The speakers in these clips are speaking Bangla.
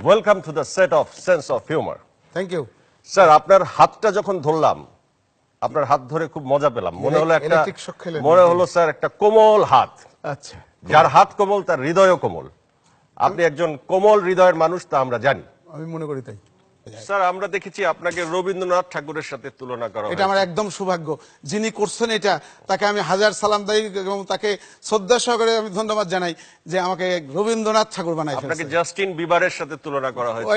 Welcome to the set of sense of humour. Thank you sir, আপনার হাতটা যখন ধরলাম, আপনার হাত ধরে খুব মজা পেলাম। মনে হলো স্যার একটা কোমল হাত। আচ্ছা, যার হাত কোমল তার হৃদয়ও কোমল। আপনি একজন কোমল হৃদয়ের মানুষ, তা আমরা জানি। আমি মনে করি তাই। স্যার, আমরা দেখেছি আপনাকে রবীন্দ্রনাথ ঠাকুরের সাথে তুলনা করা হয়। এটা আমার একদম সৌভাগ্য। যিনি করছেন এটা, তাকে আমি হাজার সালাম দেই এবং তাকে শ্রদ্ধা সহকারে আমি ধন্যবাদ জানাই যে আমাকে রবীন্দ্রনাথ ঠাকুর বানাই ফেলেছে। আপনাকে জাস্টিন বিবারের সাথে তুলনা করা হয়েছে।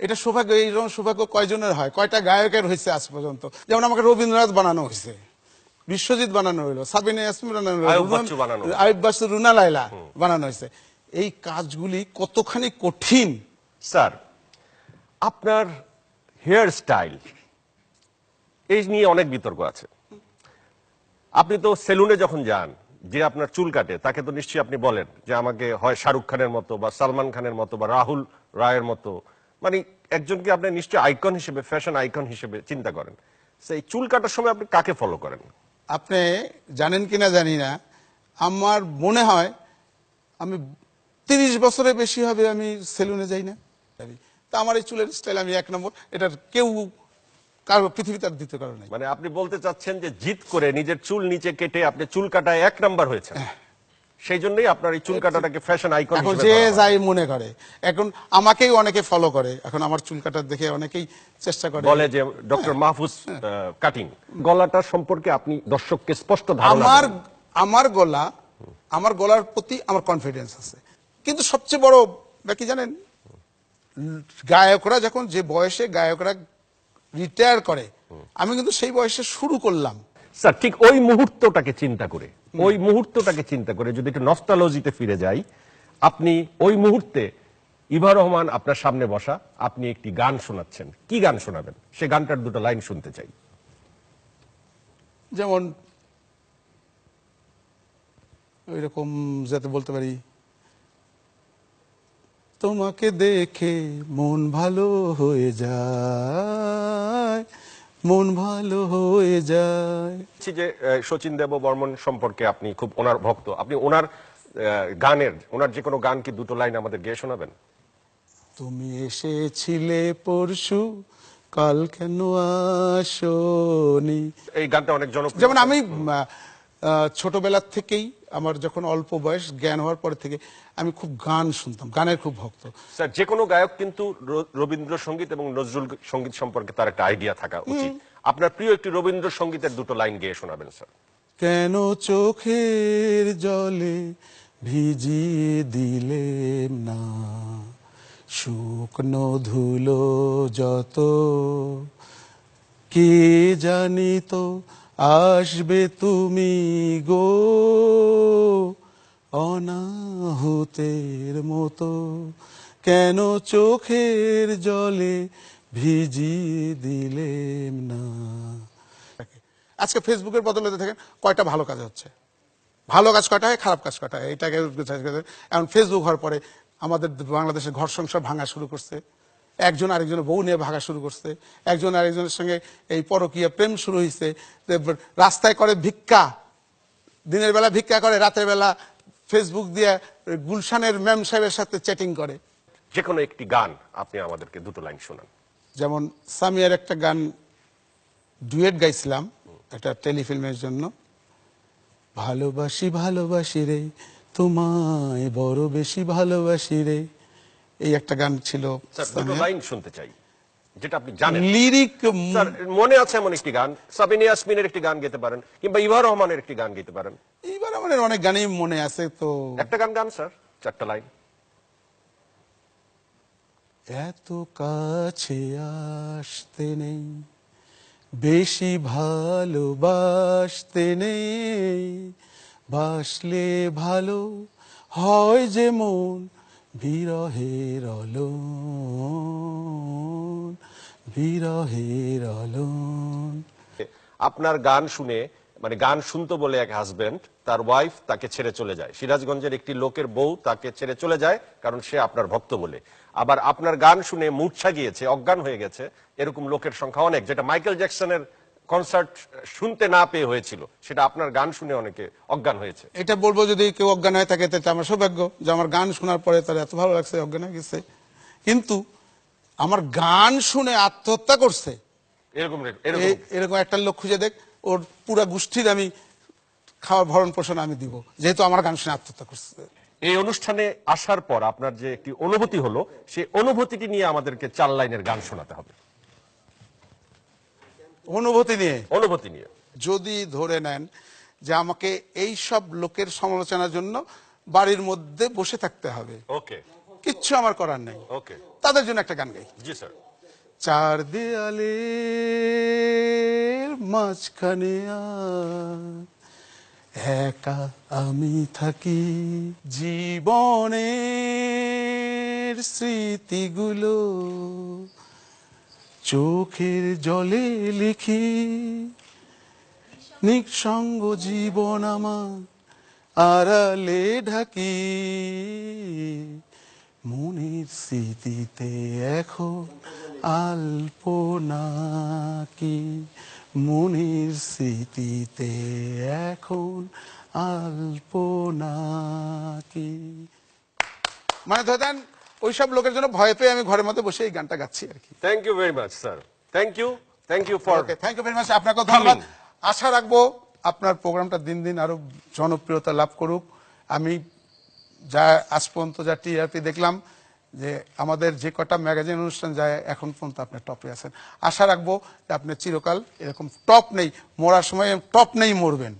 এটা সৌভাগ্য। এইরকম সৌভাগ্য কয়জনের হয়? কয়টা গায়কের হয়েছে আজ পর্যন্ত? যেমন আমাকে রবীন্দ্রনাথ বানানো হয়েছে, বিশ্বজিৎ বানানো হইলো, সাবিনা ইয়াসমিন বানানো হইলো, আইয়ুব বাচ্চু, রুনা লায়লা বানানো হয়েছে। এই কাজগুলি কতখানি কঠিন। স্যার, আপনার হেয়ার স্টাইল এই নিয়ে অনেক বিতর্ক আছে। আপনি তো সেলুনে যখন যান, যে আপনার চুল কাটে তাকে তো নিশ্চয়ই আপনি বলেন যে আমাকে হয় শাহরুখ খানের মতো বা সালমান খানের মতো বা রাহুল রায়ের মতো, মানে একজনকে আপনি নিশ্চয়ই আইকন হিসেবে, ফ্যাশন আইকন হিসেবে চিন্তা করেন। সেই চুল কাটার সময় আপনি কাকে ফলো করেন? আপনি জানেন কিনা জানি না, আমার মনে হয় আমি 30 বছরের বেশি হবে আমি সেলুনে যাই না। তা আমার এই চুলের স্টাইল আমি এক নম্বর, এটার কেউ কারো পৃথিবীতে আর দ্বিতীয় কারণ নাই। মানে আপনি বলতে চাচ্ছেন যে জিত করে নিজের চুল নিচে কেটে আপনি চুল কাটায় 1 নাম্বার হয়েছে, সেই জন্যই আপনার এই চুল কাটাটাকে ফ্যাশন আইকন এখন যে যাই মনে করে। এখন আমাকেই অনেকে ফলো করে, এখন আমার চুল কাটার দেখে অনেকেই চেষ্টা করে, বলে যে ডক্টর মাহফুজ কাটিং। গলাটা সম্পর্কে আপনি দর্শককে স্পষ্ট ধারণা দেন। আমার গলার প্রতি আমার কনফিডেন্স আছে। কিন্তু সবচেয়ে বড় কি জানেন, গায়করা যখন, যে বয়সে গায়করা রিটায়ার করে, আমি কিন্তু সেই বয়সে শুরু করলাম। স্যার, ঠিক ওই মুহূর্তটাকে চিন্তা করে যদি একটু নস্টালজিতে ফিরে যাই, আপনি ওই মুহূর্তে ইভা রহমান আপনার সামনে বসা, আপনি একটি গান শোনাচ্ছেন, কি গান শোনাবেন? সে গানটার দুটো লাইন শুনতে চাই। যেমন ওইরকম যাতে বলতে পারি, তোমাকে দেখে মন ভালো হয়ে যায়, মন ভালো হয়ে যায়। যে শচীন দেববর্মন সম্পর্কে আপনি খুব ওনার ভক্ত, আপনি ওনার গানের, ওনার যে কোনো গান কি দুটো লাইন আমাদের গেয়ে শোনাবেন? তুমি এসেছিলে পরশু, কাল কেন আসোনি। এই গানটা অনেক জনপ্রিয়। যেমন আমি ছোটবেলার থেকেই, আমার যখন অল্প বয়স জ্ঞান হওয়ার পর থেকে আমি খুব গান শুনতাম, গানের খুব ভক্ত। স্যার, যে কোনো গায়ক কিন্তু রবীন্দ্রসঙ্গীত এবং নজরুল সঙ্গীত সম্পর্কে তার একটা আইডিয়া থাকা উচিত। আপনার প্রিয় একটি রবীন্দ্রসঙ্গীতের দুটো লাইন গেয়ে শোনাবেন স্যার। কেন চোখের জলে ভিজিয়ে দিলেম না শুকনো ধুলো যত, কে জানি তো আসবে তুমি গো অনাহুতের মতো, কেন চোখের জলে ভিজিয়ে দিলেম না। আজকে ফেসবুকের বদলে দেখেন কয়টা ভালো কাজ হচ্ছে, ভালো কাজ কয়টা হয়, খারাপ কাজ কয়টা হয়, এটাকে এখন ফেসবুক হওয়ার পরে আমাদের বাংলাদেশের ঘর সংসার ভাঙা শুরু করছে, একজন আরেকজনের বউ নিয়ে ভাগা শুরু করছে, একজন আরেকজনের সঙ্গে এই পরকীয়া প্রেম শুরু হয়েছে, রাস্তায় করে ভিক্ষা, দিনের বেলা ভিক্ষা করে, রাতের বেলা ফেসবুক দিয়ে গুলশানের ম্যাম সাহেবের সাথে চ্যাটিং করে। যে কোনো একটি গান আপনি আমাদেরকে দুটো লাইন শোনান। যেমন সামিয়ার একটা গান ডুয়েট গাইছিলাম একটা টেলিফিল্মের জন্য, ভালোবাসি ভালোবাসি রে তোমায় বড় বেশি ভালোবাসি রে, এই একটা গান ছিল। দুটো লাইন শুনতে চাই যেটা আপনি জানেন। লিরিক মনে আছে এমন একটি গান? সাবিনা ইয়াসমিনের একটি গান গাইতে পারেন, কিংবা ইভা রহমানের একটি গান গাইতে পারেন। ইভা রহমানের অনেক গানই মনে আছে, তো একটা গান গান স্যার, 4টা লাইন। এত কাছে আসতে নেই, বেশি ভালোবাসতে নেই, বাসলে ভালো হয় যে মন বিরহের অলন, বিরহের অলন। আপনার গান শুনে, মানে গান শুনতো বলে এক হাজবেন্ড, তার ওয়াইফ তাকে ছেড়ে চলে যায়। সিরাজগঞ্জের একটি লোকের বউ তাকে ছেড়ে চলে যায় কারণ সে আপনার ভক্ত বলে। আবার আপনার গান শুনে মূর্ছা গিয়েছে, অজ্ঞান হয়ে গেছে, এরকম লোকের সংখ্যা অনেক। যেটা মাইকেল জ্যাকসনের কনসার্ট শুনতে না পেয়ে হয়েছিল, সেটা আপনার গান শুনে অনেকে অজ্ঞান হয়েছে। এটা বলবো যদি কেউ অজ্ঞান হয়ে থাকে, এটা আমার সৌভাগ্য যে আমার গান শোনার পরে তার এত ভালো লাগছে, অজ্ঞান হয়ে গেছে। কিন্তু আমার গান শুনে আত্মহত্যা করছে এরকম এরকম এরকম একটা লোক খুঁজে দেখ, ওর পুরা গোষ্ঠীর আমি খাওয়ার ভরণ পোষণ আমি দিব, যেহেতু আমার গান শুনে আত্মহত্যা করছে। এই অনুষ্ঠানে আসার পর আপনার যে একটি অনুভূতি হলো, সেই অনুভূতিটি নিয়ে আমাদেরকে 4 লাইনের গান শোনাতে হবে। অনুভূতি নিয়ে, অনুভূতি নিয়ে। যদি ধরে নেন যে আমাকে এই সব লোকের সমালোচনার জন্য বাড়ির মধ্যে বসে থাকতে হবে, ওকে কিচ্ছু আমার করার নেই, ওকে তাদের জন্য একটা গান গাই। জি স্যার। চার দেয়ালের মাঝখানে আজ একা আমি থাকি, জীবনের স্মৃতিগুলো চোখের জলে লিখি, নিঃসঙ্গ জীবন আমার আড়ালে ঢাকি, মনের স্মৃতিতে এখন আলপনা কি, মনের স্মৃতিতে এখন আলপনা কি। মানে ধরে দেন ওইসব লোকের জন্য ভয় পেয়ে আমি ঘরের মধ্যে বসে এই গানটা গাচ্ছি আর কি। Thank you very much sir. Thank you for. Okay, thank you very much, আপনাকে ধন্যবাদ। আশা রাখবো আপনার প্রোগ্রামটা দিন দিন আরো জনপ্রিয়তা লাভ করুক। আমি যা আজ পর্যন্ত যা টিআরপি দেখলাম, যে আমাদের যে কটা ম্যাগাজিন অনুষ্ঠান যায় এখন পর্যন্ত আপনি টপে আছেন। আশা রাখবো যে আপনি চিরকাল এরকম টপ নেই, মরার সময় টপ নেই মরবেন।